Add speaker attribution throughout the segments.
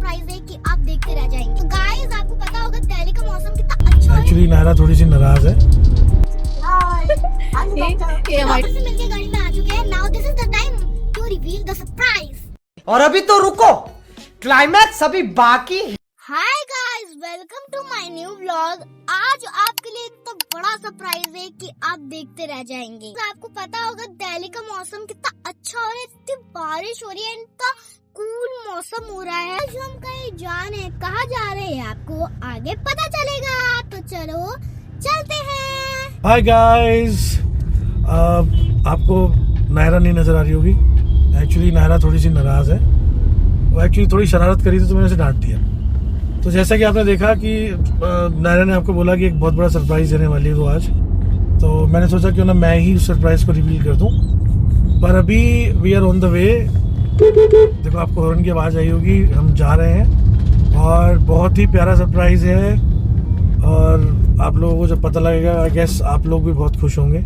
Speaker 1: Surprise है कि आप देखते रह जाएंगे। तो गाइस आपको पता होगा दिल्ली का मौसम कितना अच्छा है।
Speaker 2: एक्चुअली नायरा थोड़ी सी नाराज है।
Speaker 1: डॉक्टर से मिलके गाड़ी में आ चुके हैं। Now this is the time to reveal the surprise.
Speaker 3: और अभी तो रुको, क्लाइमैक्स अभी बाकी है।
Speaker 1: Hi guys, welcome to my new vlog. आज आपके लिए इतना बड़ा सरप्राइज है कि आप देखते रह जाएंगे। तो आपको पता होगा दिल्ली का मौसम कितना अच्छा हो रहा है, इतनी बारिश हो रही है, इतना कूल मौसम हो रहा है। आज हम कहीं जा रहे हैं, कहाँ जा रहे हैं आपको आगे पता चलेगा। तो चलो चलते हैं।
Speaker 2: हाय गाइस, आपको नायरा नहीं नजर आ रही होगी। एक्चुअली नायरा थोड़ी सी नाराज है। वो एक्चुअली थोड़ी शरारत करी थी तो मैंने उसे डांट दिया। तो जैसा कि आपने देखा कि नायरा ने आपको बोला कि एक बहुत बड़ा सरप्राइज देने वाली है वो आज। तो मैंने सोचा क्यों ना मैं ही उस सरप्राइज को रिवील कर दूं। पर अभी we are on the way. देखो आपको हॉर्न की आवाज़ आई होगी, हम जा रहे हैं और बहुत ही प्यारा सरप्राइज है। और आप लोगों को जब पता लगेगा आई गेस आप लोग भी बहुत खुश होंगे।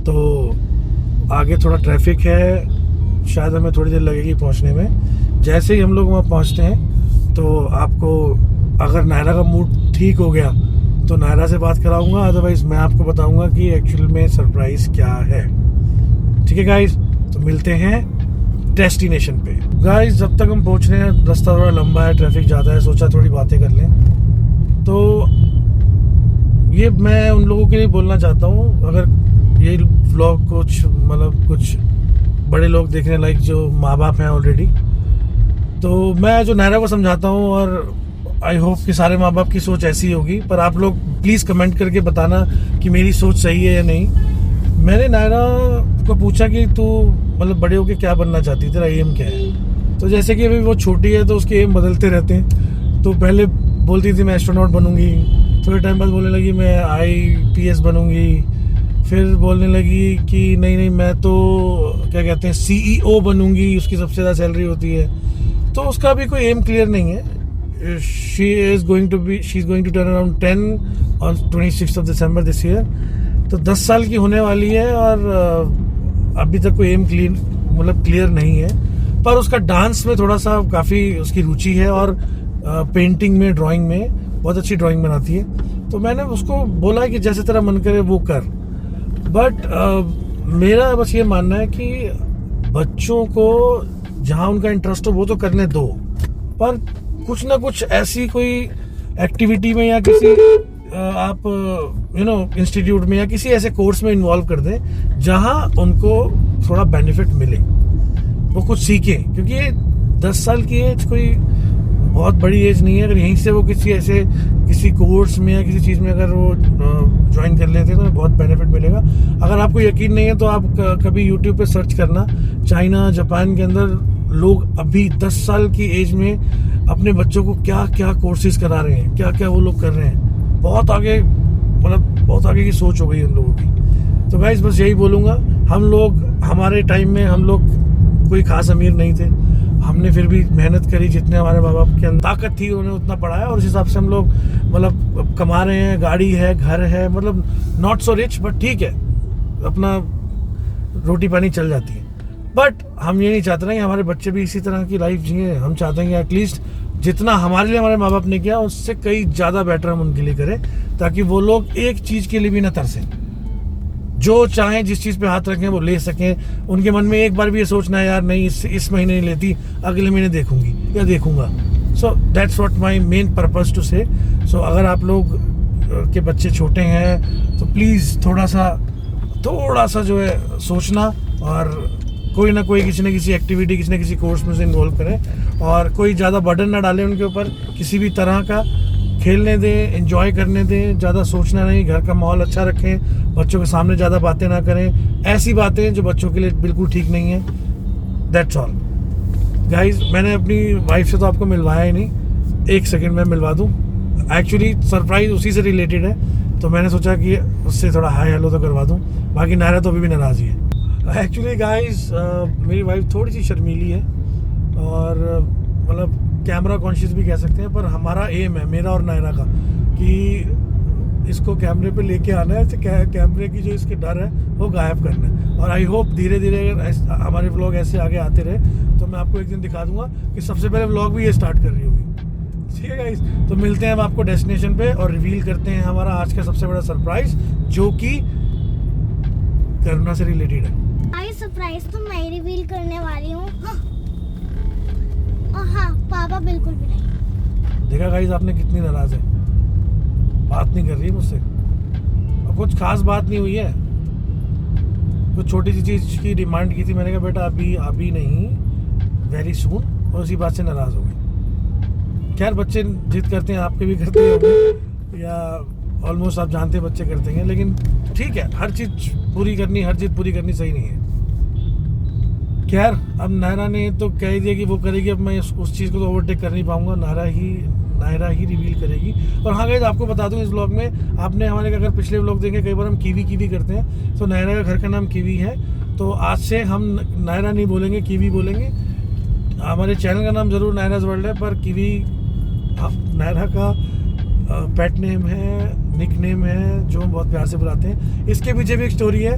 Speaker 2: तो आगे थोड़ा ट्रैफिक है, शायद हमें थोड़ी देर लगेगी पहुंचने में। जैसे ही हम लोग वहाँ पहुंचते हैं तो आपको अगर नायरा का मूड ठीक हो गया तो नायरा से बात कराऊंगा, अदरवाइज मैं आपको बताऊंगा कि एक्चुअल में सरप्राइज क्या है। ठीक है गाइज, तो मिलते हैं डेस्टिनेशन पे। गाइज जब तक हम पहुंच रहे हैं रास्ता थोड़ा लंबा है, ट्रैफिक ज़्यादा है, सोचा थोड़ी बातें कर लें। तो ये मैं उन लोगों के लिए बोलना चाहता हूँ, अगर ये व्लॉग कुछ बड़े लोग देख रहे हैं, लाइक जो माँ बाप हैं ऑलरेडी, तो मैं जो नायरा को समझाता हूँ और आई होप कि सारे माँ बाप की सोच ऐसी होगी। पर आप लोग प्लीज़ कमेंट करके बताना कि मेरी सोच सही है या नहीं। मैंने नायरा को पूछा कि तू बड़े होके क्या बनना चाहती है, तेरा एम क्या है। तो जैसे कि अभी वो छोटी है तो उसके एम बदलते रहते हैं। तो पहले बोलती थी मैं एस्ट्रोनॉट बनूंगी, थोड़े टाइम बाद बोलने लगी मैं IPS बनूंगी, फिर बोलने लगी कि नहीं मैं तो क्या कहते हैं CEO बनूंगी, उसकी सबसे ज़्यादा सैलरी होती है। तो उसका भी कोई एम क्लियर नहीं है। She is going to turn around 10 on 26th of December this year. तो 10 साल की होने वाली है और अभी तक कोई एम क्लियर नहीं है। पर उसका डांस में थोड़ा सा काफ़ी उसकी रुचि है और पेंटिंग में, ड्राइंग में बहुत अच्छी ड्राइंग बनाती है। तो मैंने उसको बोला है कि जैसे तेरा मन करे वो कर। बट मेरा बस ये मानना है कि बच्चों को जहाँ उनका इंटरेस्ट हो वो तो करने दो, पर कुछ ना कुछ ऐसी कोई एक्टिविटी में या किसी आप इंस्टीट्यूट में या किसी ऐसे कोर्स में इन्वॉल्व कर दें जहाँ उनको थोड़ा बेनिफिट मिले, वो कुछ सीखें। क्योंकि ये 10 साल की एज कोई बहुत बड़ी एज नहीं है। अगर यहीं से वो किसी कोर्स में या किसी चीज़ में अगर वो ज्वाइन कर लेते हैं तो बहुत बेनिफिट मिलेगा। अगर आपको यकीन नहीं है तो आप कभी यूट्यूब पे सर्च करना, चाइना जापान के अंदर लोग अभी 10 साल की एज में अपने बच्चों को क्या क्या कोर्सेज करा रहे हैं, क्या क्या वो लोग कर रहे हैं। बहुत आगे बहुत आगे की सोच हो गई उन लोगों की। तो गाइस बस यही बोलूँगा, हम लोग हमारे टाइम में हम लोग कोई खास अमीर नहीं थे, हमने फिर भी मेहनत करी, जितने हमारे माँ बाप के अंदर ताकत थी उन्होंने उतना पढ़ाया और उस हिसाब से हम लोग कमा रहे हैं, गाड़ी है, घर है, नॉट सो रिच बट ठीक है, अपना रोटी पानी चल जाती है। बट हम ये नहीं चाहते ना कि हमारे बच्चे भी इसी तरह की लाइफ जिए। हम चाहते हैं कि एटलीस्ट जितना हमारे लिए हमारे माँ बाप ने किया उससे कई ज़्यादा बेटर हम उनके लिए करें, ताकि वो लोग एक चीज़ के लिए भी ना तरसें, जो चाहें जिस चीज़ पे हाथ रखें वो ले सकें। उनके मन में एक बार भी ये सोचना है यार नहीं इस महीने नहीं लेती, अगले महीने देखूंगी या देखूंगा। So that's what my main purpose to say. So अगर आप लोग के बच्चे छोटे हैं तो प्लीज़ थोड़ा सा जो है सोचना और कोई ना कोई किसी न किसी एक्टिविटी, किसी न किसी कोर्स में से इन्वॉल्व करें और कोई ज़्यादा बर्डन ना डालें उनके ऊपर किसी भी तरह का। खेलने दें, एंजॉय करने दें, ज़्यादा सोचना नहीं, घर का माहौल अच्छा रखें, बच्चों के सामने ज़्यादा बातें ना करें, ऐसी बातें जो बच्चों के लिए बिल्कुल ठीक नहीं है। That's all guys. मैंने अपनी वाइफ से तो आपको मिलवाया ही नहीं, एक सेकंड में मिलवा दूँ। एक्चुअली सरप्राइज उसी से रिलेटेड है, तो मैंने सोचा कि उससे थोड़ा हाय हेलो तो करवा दूँ। बाकी नायरा तो अभी भी नाराज़ ही है। एक्चुअली गाइज मेरी वाइफ थोड़ी सी शर्मीली है और कैमरा कॉन्शियस भी कह सकते हैं, पर हमारा एम है, मेरा और नायरा का, कि इसको कैमरे पे लेके आना है, कैमरे की जो इसके डर है वो गायब करना है। और आई होप धीरे धीरे अगर हमारे व्लॉग ऐसे आगे आते रहे तो मैं आपको एक दिन दिखा दूंगा कि सबसे पहले व्लॉग भी ये स्टार्ट कर रही होगी। ठीक है गाइस, तो मिलते हैं हम आपको डेस्टिनेशन पे और रिवील करते हैं हमारा आज का सबसे बड़ा सरप्राइज, जो कि करुणा से रिलेटेड है।
Speaker 1: आई सरप्राइज तो मैं रिवील करने वाली हूँ। हाँ, पापा बिल्कुल भी नहीं।
Speaker 2: देखा गाइस आपने कितनी नाराज है, बात नहीं कर रही मुझसे और कुछ खास बात नहीं हुई है। कुछ छोटी सी चीज की डिमांड की थी, मैंने कहा बेटा अभी नहीं, वेरी सून, और उसी बात से नाराज हो गई। खैर बच्चे जिद करते हैं, आपके भी करते होंगे या ऑलमोस्ट आप जानते हैं बच्चे करते हैं, लेकिन ठीक है, हर चीज पूरी करनी सही नहीं है। खैर अब नायरा ने तो कह दिया कि वो करेगी, अब मैं उस चीज़ को तो ओवरटेक कर नहीं पाऊंगा, नायरा ही रिवील करेगी। और हाँ गाइस, आपको बता दूं इस व्लॉग में आपने हमारे अगर पिछले व्लॉग देखें, कई बार हम कीवी करते हैं, तो नायरा का घर का नाम कीवी है, तो आज से हम नायरा नहीं बोलेंगे, कीवी बोलेंगे। हमारे चैनल का नाम ज़रूर नायराज वर्ल्ड है, पर कीवी नायरा का पेट नेम है, निक नेम है, जो हम बहुत प्यार से बुलाते हैं। इसके पीछे भी एक स्टोरी है।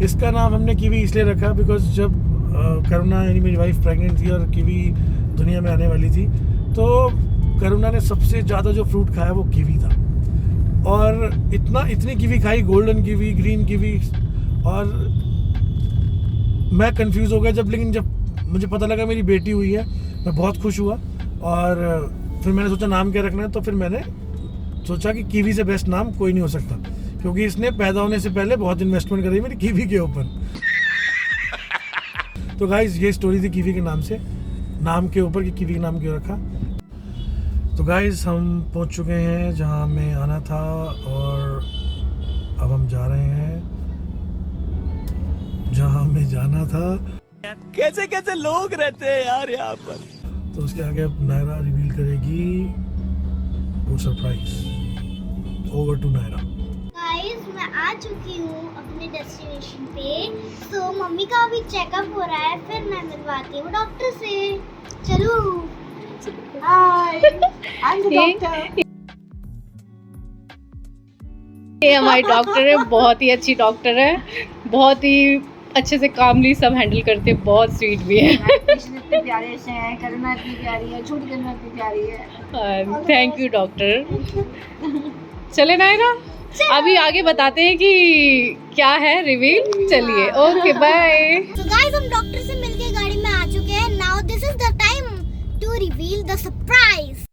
Speaker 2: इसका नाम हमने कीवी इसलिए रखा बिकॉज जब करुणा यानी मेरी वाइफ प्रेग्नेंट थी और कीवी दुनिया में आने वाली थी, तो करुणा ने सबसे ज़्यादा जो फ्रूट खाया वो कीवी था। और इतनी कीवी खाई, गोल्डन कीवी, ग्रीन कीवी, और मैं कंफ्यूज हो गया लेकिन जब मुझे पता लगा मेरी बेटी हुई है, मैं बहुत खुश हुआ। और फिर मैंने सोचा नाम क्या रखना है, तो फिर मैंने सोचा कि कीवी से बेस्ट नाम कोई नहीं हो सकता, क्योंकि इसने पैदा होने से पहले बहुत इन्वेस्टमेंट करी मेरी कीवी के ऊपर। तो गाइस ये स्टोरी थी कीवी के नाम से, नाम के ऊपर कि कीवी के नाम क्यों रखा। तो गाइस हम पहुंच चुके हैं जहां हमें आना था और अब हम जा रहे हैं जहां हमें जाना था।
Speaker 4: कैसे कैसे लोग रहते हैं यार यहाँ पर।
Speaker 2: तो उसके आगे अब नायरा रिवील करेगी वो surprise. Over to Naira.
Speaker 1: Guys मैं आ चुकी हूँ अपने डेस्टिनेशन पे, तो मम्मी का अभी चेकअप हो रहा है, फिर मैं मिलवाती हूँ डॉक्टर से। चलो।
Speaker 5: Hi, I'm the doctor. ये हमारी डॉक्टर है, बहुत ही अच्छी डॉक्टर है, बहुत ही अच्छे से कामली सब हैंडल करते हैं, बहुत स्वीट भी है।
Speaker 6: पेशेंट इतने प्यारे से हैं, करुणा इतनी प्यारी है, छोटी करुणा इतनी प्यारी है।
Speaker 5: Thank you doctor. चले नायरा, अभी आगे बताते हैं कि क्या है रिवील। चलिए, ओके बाय।
Speaker 1: तो गाइस हम डॉक्टर से मिलके गाड़ी में आ चुके हैं। Now this is the time to reveal the surprise.